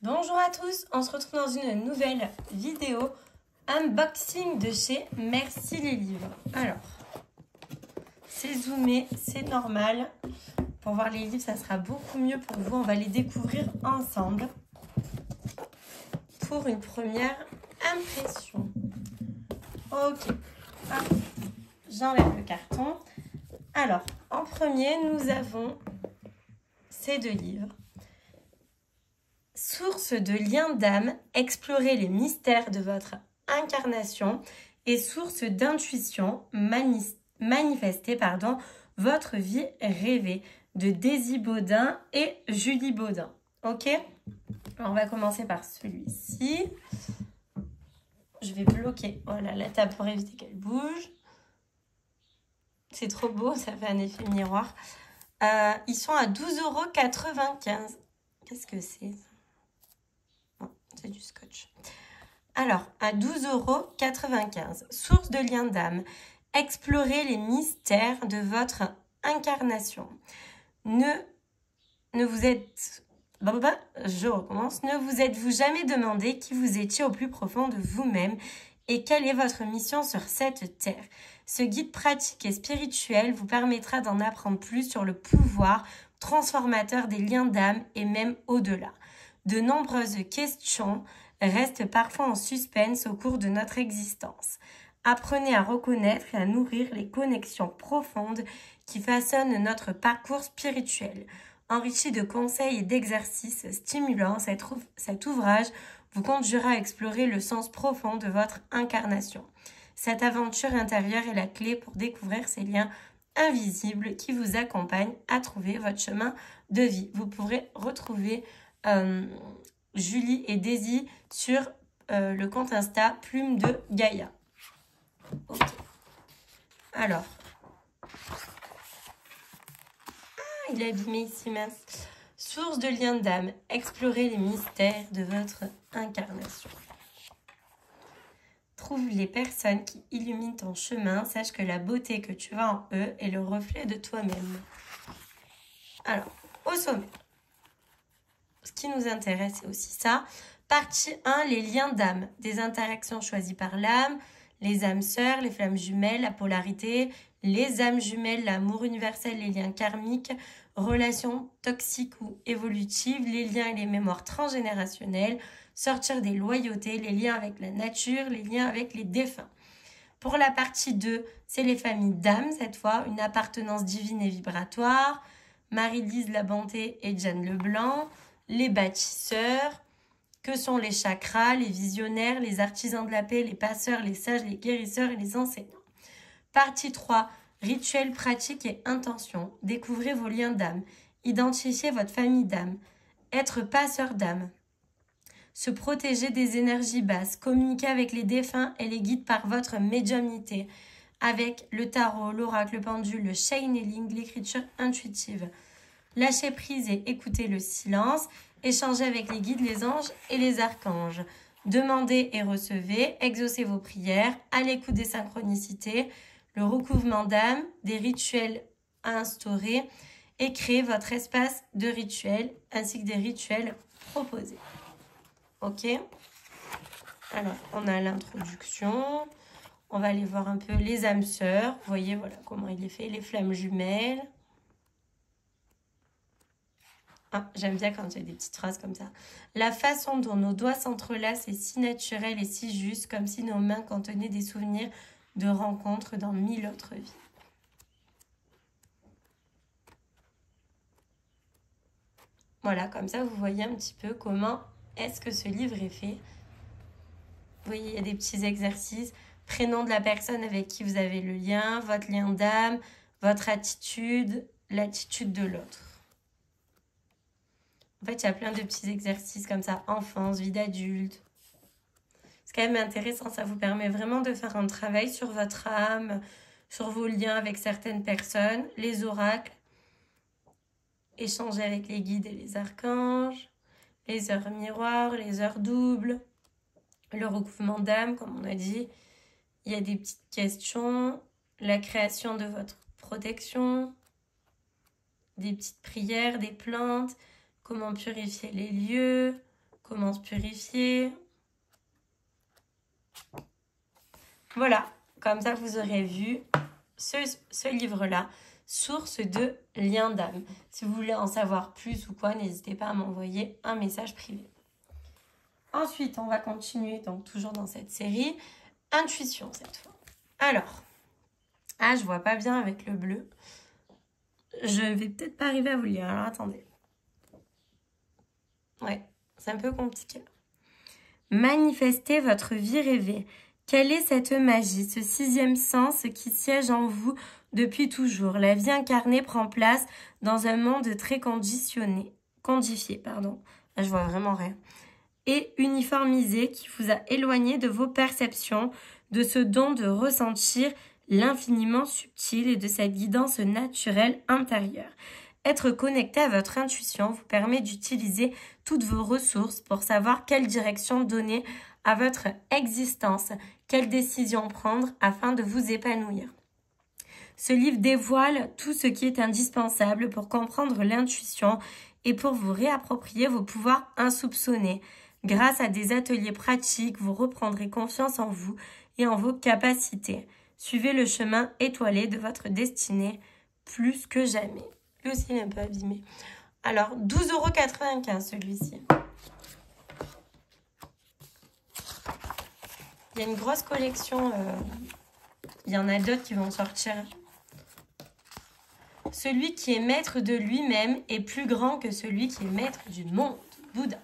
Bonjour à tous, on se retrouve dans une nouvelle vidéo unboxing de chez Merci les livres. Alors, c'est zoomé, c'est normal. Pour voir les livres, ça sera beaucoup mieux pour vous. On va les découvrir ensemble pour une première impression. Ok, hop, j'enlève le carton. Alors, en premier, nous avons ces deux livres. Source de liens d'âme, explorez les mystères de votre incarnation et source d'intuition, manifestez votre vie rêvée de Daisy Baudin et Julie Baudin. Ok? Alors, on va commencer par celui-ci. Je vais bloquer la table pour éviter qu'elle bouge. C'est trop beau, ça fait un effet miroir. Ils sont à 12,95 €. Qu'est-ce que c'est? C'est du scotch. Alors, à 12,95 €. Source de liens d'âme. Explorez les mystères de votre incarnation. Je recommence. Ne vous êtes-vous jamais demandé qui vous étiez au plus profond de vous-même et quelle est votre mission sur cette terre? Ce guide pratique et spirituel vous permettra d'en apprendre plus sur le pouvoir transformateur des liens d'âme et même au-delà. De nombreuses questions restent parfois en suspens au cours de notre existence. Apprenez à reconnaître et à nourrir les connexions profondes qui façonnent notre parcours spirituel. Enrichi de conseils et d'exercices stimulants, cet ouvrage vous conduira à explorer le sens profond de votre incarnation. Cette aventure intérieure est la clé pour découvrir ces liens invisibles qui vous accompagnent à trouver votre chemin de vie. Vous pourrez retrouver Julie et Daisy sur le compte Insta Plume de Gaïa. Ok. Alors. Il est abîmé ici, mince. Source de liens d'âme. Explorez les mystères de votre incarnation. Trouve les personnes qui illuminent ton chemin. Sache que la beauté que tu as en eux est le reflet de toi-même. Alors, au sommet. Ce qui nous intéresse, c'est aussi ça. Partie 1, les liens d'âme. Des interactions choisies par l'âme, les âmes sœurs, les flammes jumelles, la polarité, les âmes jumelles, l'amour universel, les liens karmiques, relations toxiques ou évolutives, les liens et les mémoires transgénérationnelles, sortir des loyautés, les liens avec la nature, les liens avec les défunts. Pour la partie 2, c'est les familles d'âmes, cette fois, une appartenance divine et vibratoire, Marie-Lise La Bonté et Jeanne Leblanc, les bâtisseurs, que sont les chakras, les visionnaires, les artisans de la paix, les passeurs, les sages, les guérisseurs et les enseignants. Partie 3, rituels, pratiques et intentions. Découvrez vos liens d'âme. Identifiez votre famille d'âme. Être passeur d'âme. Se protéger des énergies basses. Communiquer avec les défunts et les guides par votre médiumnité. Avec le tarot, l'oracle, le pendule, le channeling, l'écriture intuitive. Lâcher prise et écouter le silence. Échanger avec les guides, les anges et les archanges. Demandez et recevez. Exaucez vos prières. À l'écoute des synchronicités. Le recouvrement d'âme, des rituels à instaurer et créer votre espace de rituels ainsi que des rituels proposés. Ok? Alors, on a l'introduction. On va aller voir un peu les âmes sœurs. Vous voyez, voilà comment il est fait. Les flammes jumelles. Ah, j'aime bien quand il y a des petites phrases comme ça. La façon dont nos doigts s'entrelacent est si naturelle et si juste, comme si nos mains contenaient des souvenirs de rencontres dans 1000 autres vies. Voilà, comme ça, vous voyez un petit peu comment est-ce que ce livre est fait. Vous voyez, il y a des petits exercices. Prénom de la personne avec qui vous avez le lien, votre lien d'âme, votre attitude, l'attitude de l'autre. En fait, il y a plein de petits exercices comme ça. Enfance, vie d'adulte. C'est quand même intéressant. Ça vous permet vraiment de faire un travail sur votre âme, sur vos liens avec certaines personnes, les oracles, échanger avec les guides et les archanges, les heures miroirs, les heures doubles, le recouvrement d'âme, comme on a dit. Il y a des petites questions, la création de votre protection, des petites prières, des plantes, comment purifier les lieux, Comment se purifier. Voilà, comme ça vous aurez vu ce livre-là, Source de liens d'âme. Si vous voulez en savoir plus ou quoi, n'hésitez pas à m'envoyer un message privé. Ensuite, on va continuer, donc toujours dans cette série, intuition cette fois. Alors, je vois pas bien avec le bleu. Je vais peut-être pas arriver à vous lire, alors attendez. Ouais, c'est un peu compliqué. Manifestez votre vie rêvée. Quelle est cette magie, ce sixième sens qui siège en vous depuis toujours? La vie incarnée prend place dans un monde très condifié, je vois vraiment rien. Et uniformisé qui vous a éloigné de vos perceptions, de ce don de ressentir l'infiniment subtil et de cette guidance naturelle intérieure. Être connecté à votre intuition vous permet d'utiliser toutes vos ressources pour savoir quelle direction donner à votre existence, quelle décision prendre afin de vous épanouir. Ce livre dévoile tout ce qui est indispensable pour comprendre l'intuition et pour vous réapproprier vos pouvoirs insoupçonnés. Grâce à des ateliers pratiques, vous reprendrez confiance en vous et en vos capacités. Suivez le chemin étoilé de votre destinée plus que jamais. Lui aussi, il est un peu abîmé. Alors, 12,95 € celui-ci. Il y a une grosse collection. Il y en a d'autres qui vont sortir. Celui qui est maître de lui-même est plus grand que celui qui est maître du monde. Bouddha.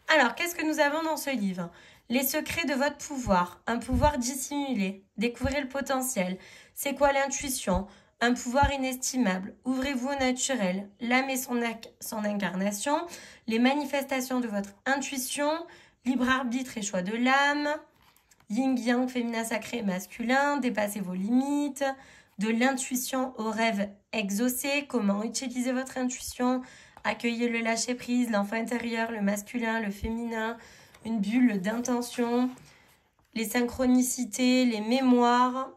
Alors, qu'est-ce que nous avons dans ce livre? Les secrets de votre pouvoir. Un pouvoir dissimulé. Découvrez le potentiel. C'est quoi l'intuition? Un pouvoir inestimable. Ouvrez-vous au naturel. L'âme et son incarnation. Les manifestations de votre intuition. Libre arbitre et choix de l'âme. Yin-yang, féminin sacré et masculin. Dépassez vos limites. De l'intuition au rêve exaucé. Comment utiliser votre intuition. Accueillez le lâcher-prise, l'enfant intérieur, le masculin, le féminin. Une bulle d'intention. Les synchronicités, les mémoires.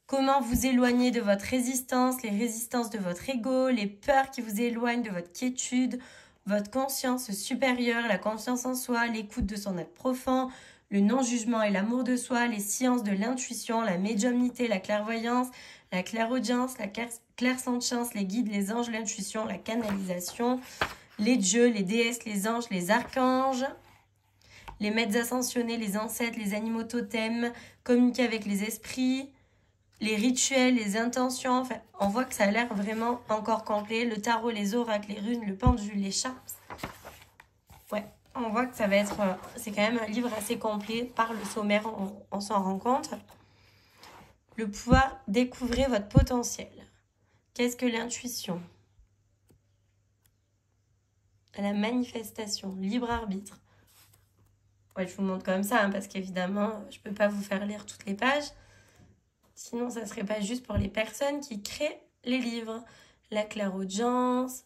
Comment vous éloigner de votre résistance, les résistances de votre ego, les peurs qui vous éloignent de votre quiétude, votre conscience supérieure, la confiance en soi, l'écoute de son être profond, le non-jugement et l'amour de soi, les sciences de l'intuition, la médiumnité, la clairvoyance, la clairaudience, la clairsentience, les guides, les anges, l'intuition, la canalisation, les dieux, les déesses, les anges, les archanges, les maîtres ascensionnés, les ancêtres, les animaux totems, communiquer avec les esprits, les rituels, les intentions. Enfin, on voit que ça a l'air vraiment encore complet. Le tarot, les oracles, les runes, le pendule, les chartes. Ouais, on voit que ça va être... c'est quand même un livre assez complet. Par le sommaire, on s'en rend compte. Le pouvoir découvrir votre potentiel. Qu'est-ce que l'intuition? La manifestation, libre arbitre. Ouais, je vous montre comme ça, hein, parce qu'évidemment, je ne peux pas vous faire lire toutes les pages. Sinon, ça ne serait pas juste pour les personnes qui créent les livres. La clairaudience.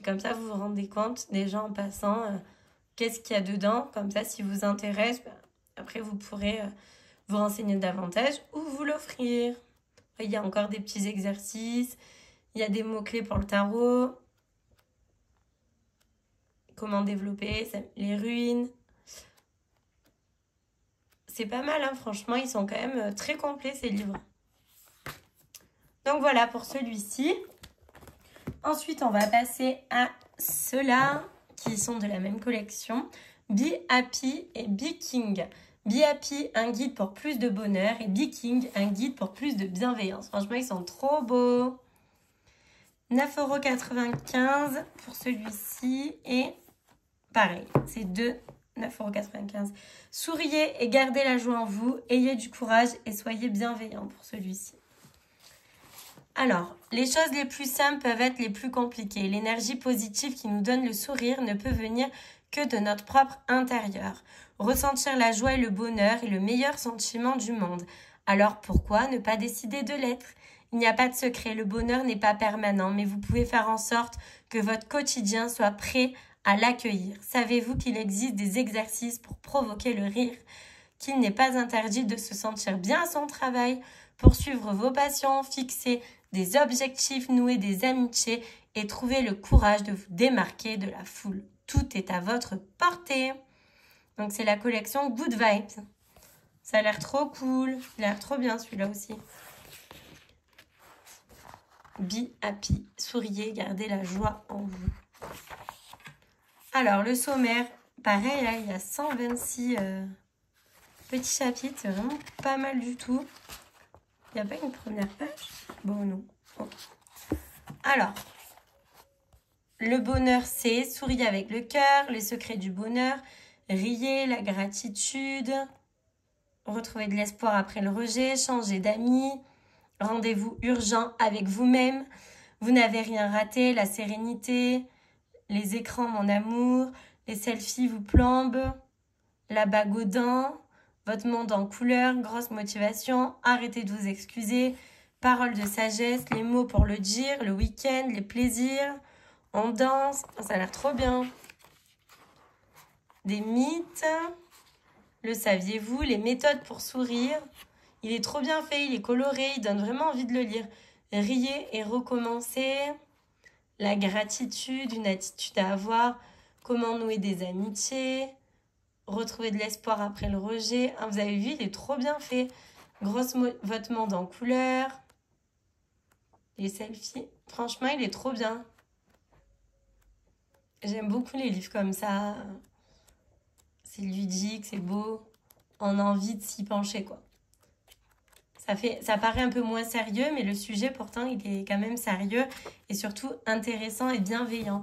Comme ça, vous vous rendez compte, déjà en passant, qu'est-ce qu'il y a dedans. Comme ça, si vous intéresse, après, vous pourrez vous renseigner davantage ou vous l'offrir. Il y a encore des petits exercices. Il y a des mots-clés pour le tarot. Comment développer les ruines. C'est pas mal, hein, franchement, ils sont quand même très complets, ces livres. Donc voilà pour celui-ci. Ensuite, on va passer à ceux-là, qui sont de la même collection. Be Happy et Be King. Be Happy, un guide pour plus de bonheur. Et Be King, un guide pour plus de bienveillance. Franchement, ils sont trop beaux. 9,95 € pour celui-ci. Et pareil, c'est deux. 9,95 €. Souriez et gardez la joie en vous. Ayez du courage et soyez bienveillants pour celui-ci. Alors, les choses les plus simples peuvent être les plus compliquées. L'énergie positive qui nous donne le sourire ne peut venir que de notre propre intérieur. Ressentir la joie et le bonheur est le meilleur sentiment du monde. Alors pourquoi ne pas décider de l'être? Il n'y a pas de secret, le bonheur n'est pas permanent, mais vous pouvez faire en sorte que votre quotidien soit prêt à l'accueillir. Savez-vous qu'il existe des exercices pour provoquer le rire? Qu'il n'est pas interdit de se sentir bien à son travail, poursuivre vos passions, fixer des objectifs, nouer des amitiés et trouver le courage de vous démarquer de la foule. Tout est à votre portée. Donc, c'est la collection Good Vibes. Ça a l'air trop cool. Il a l'air trop bien, celui-là aussi. Be happy. Souriez, gardez la joie en vous. Alors, le sommaire, pareil, là, il y a 126 petits chapitres. C'est vraiment pas mal du tout. Il n'y a pas une première page? Bon, non. Okay. Alors, le bonheur, c'est souriez avec le cœur, les secrets du bonheur, riez, la gratitude, retrouvez de l'espoir après le rejet, changez d'amis, rendez-vous urgent avec vous-même, vous n'avez rien raté, la sérénité, les écrans, mon amour, les selfies vous plombent, la bague aux dents, votre monde en couleur, grosse motivation, arrêtez de vous excuser, paroles de sagesse, les mots pour le dire, le week-end, les plaisirs, on danse, ça a l'air trop bien. Des mythes, le saviez-vous, les méthodes pour sourire, il est trop bien fait, il est coloré, il donne vraiment envie de le lire. Riez et recommencez, la gratitude, une attitude à avoir, comment nouer des amitiés, retrouver de l'espoir après le rejet. Vous avez vu, il est trop bien fait. Votre monde en couleur. Les selfies. Franchement, il est trop bien. J'aime beaucoup les livres comme ça. C'est ludique, c'est beau. On a envie de s'y pencher, quoi. Ça paraît un peu moins sérieux, mais le sujet, pourtant, il est quand même sérieux et surtout intéressant et bienveillant.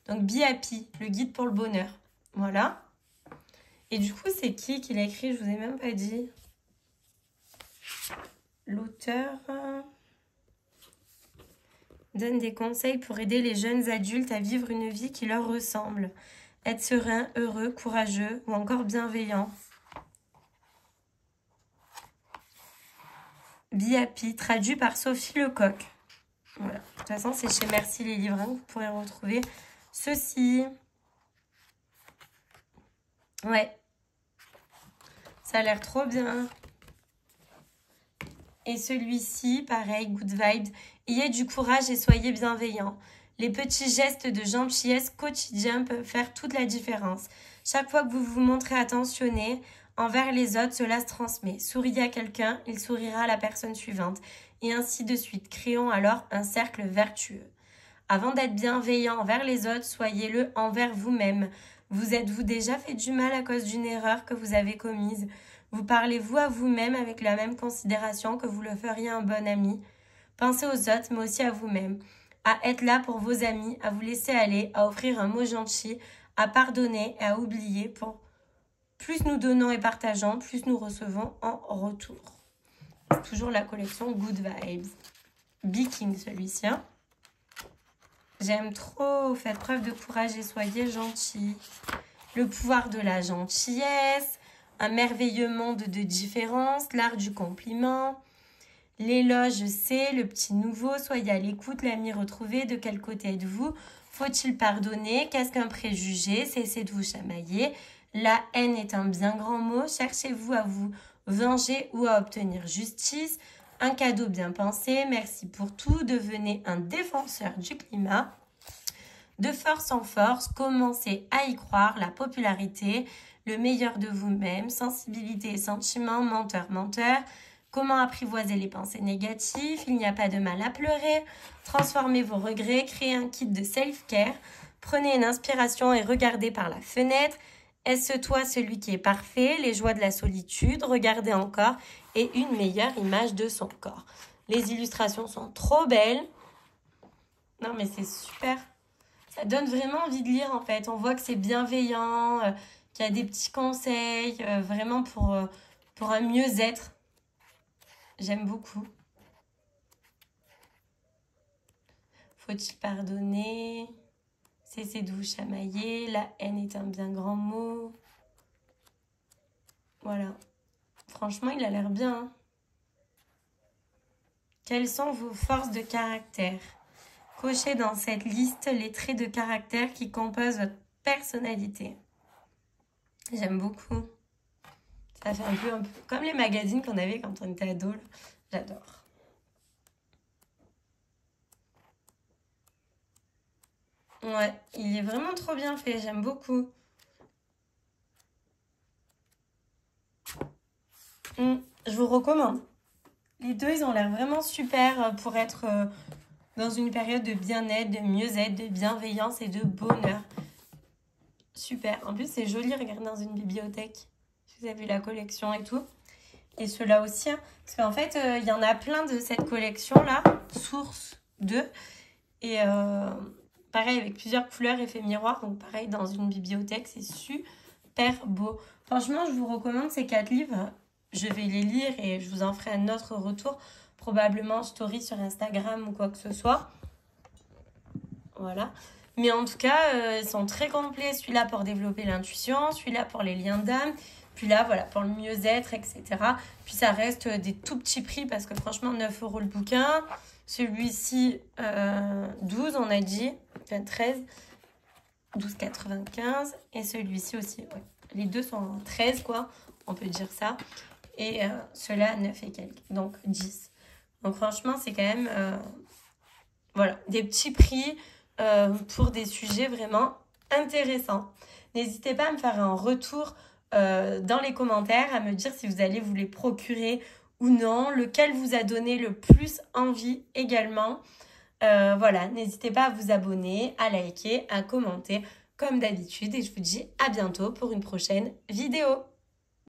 Donc, Be Happy, le guide pour le bonheur. Voilà. Et du coup, c'est qui l'a écrit? Je vous ai même pas dit. L'auteur donne des conseils pour aider les jeunes adultes à vivre une vie qui leur ressemble. Être serein, heureux, courageux ou encore bienveillant. Be Happy, traduit par Sophie Lecoq. Voilà. De toute façon, c'est chez Merci les livres que vous pourrez retrouver ceci. Ouais. Ça a l'air trop bien. Et celui-ci, pareil, Good Vibes. Ayez du courage et soyez bienveillants. Les petits gestes de gentillesse quotidiens peuvent faire toute la différence. Chaque fois que vous vous montrez attentionné envers les autres, cela se transmet. Souriez à quelqu'un, il sourira à la personne suivante. Et ainsi de suite. Créons alors un cercle vertueux. Avant d'être bienveillant envers les autres, soyez-le envers vous-même. Vous êtes-vous déjà fait du mal à cause d'une erreur que vous avez commise? Vous parlez-vous à vous-même avec la même considération que vous le feriez à un bon ami? Pensez aux autres, mais aussi à vous-même. À être là pour vos amis, à vous laisser aller, à offrir un mot gentil, à pardonner et à oublier. Plus nous donnons et partageons, plus nous recevons en retour. C'est toujours la collection Good Vibes. Be King celui-ci. Hein. J'aime trop. Faites preuve de courage et soyez gentils. Le pouvoir de la gentillesse. Un merveilleux monde de différence. L'art du compliment. L'éloge, c'est le petit nouveau. Soyez à l'écoute, l'ami retrouvé. De quel côté êtes-vous? Faut-il pardonner? Qu'est-ce qu'un préjugé? Cessez de vous chamailler. La haine est un bien grand mot. Cherchez-vous à vous venger ou à obtenir justice. Un cadeau bien pensé. Merci pour tout. Devenez un défenseur du climat. De force en force, commencez à y croire. La popularité, le meilleur de vous-même. Sensibilité et sentiments. Menteur, menteur. Comment apprivoiser les pensées négatives? Il n'y a pas de mal à pleurer. Transformez vos regrets. Créez un kit de self-care. Prenez une inspiration et regardez par la fenêtre. Est-ce toi celui qui est parfait? Les joies de la solitude. Regardez encore. Et une meilleure image de son corps. Les illustrations sont trop belles. Non mais c'est super. Ça donne vraiment envie de lire en fait. On voit que c'est bienveillant, qu'il y a des petits conseils, vraiment pour un mieux-être. J'aime beaucoup. Faut-il pardonner? Cessez de vous chamailler. La haine est un bien grand mot. Voilà. Franchement, il a l'air bien. Hein. Quelles sont vos forces de caractère? Cochez dans cette liste les traits de caractère qui composent votre personnalité. J'aime beaucoup. Ça fait un peu comme les magazines qu'on avait quand on était ado. J'adore. Ouais, il est vraiment trop bien fait, j'aime beaucoup. Je vous recommande. Les deux, ils ont l'air vraiment super pour être dans une période de bien-être, de mieux-être, de bienveillance et de bonheur. Super. En plus, c'est joli, regarder dans une bibliothèque. Vous avez vu la collection et tout. Et ceux-là aussi. Hein. Parce qu'en fait, il y en a plein de cette collection-là. Source 2. Et pareil, avec plusieurs couleurs, effet miroir. Donc pareil, dans une bibliothèque, c'est super beau. Franchement, je vous recommande ces 4 livres. Je vais les lire et je vous en ferai un autre retour. Probablement en story sur Instagram ou quoi que ce soit. Voilà. Mais en tout cas, ils sont très complets. Celui-là pour développer l'intuition, celui-là pour les liens d'âme, puis là, voilà, pour le mieux-être, etc. Puis ça reste des tout petits prix parce que franchement, 9 € le bouquin. Celui-ci, 12, on a dit, enfin 13, 12,95. Et celui-ci aussi, ouais. Les deux sont 13, quoi, on peut dire ça. Et ceux-là, 9 et quelques, donc 10. Donc franchement, c'est quand même voilà, des petits prix pour des sujets vraiment intéressants. N'hésitez pas à me faire un retour dans les commentaires, à me dire si vous allez vous les procurer ou non, lequel vous a donné le plus envie également. Voilà, n'hésitez pas à vous abonner, à liker, à commenter comme d'habitude et je vous dis à bientôt pour une prochaine vidéo.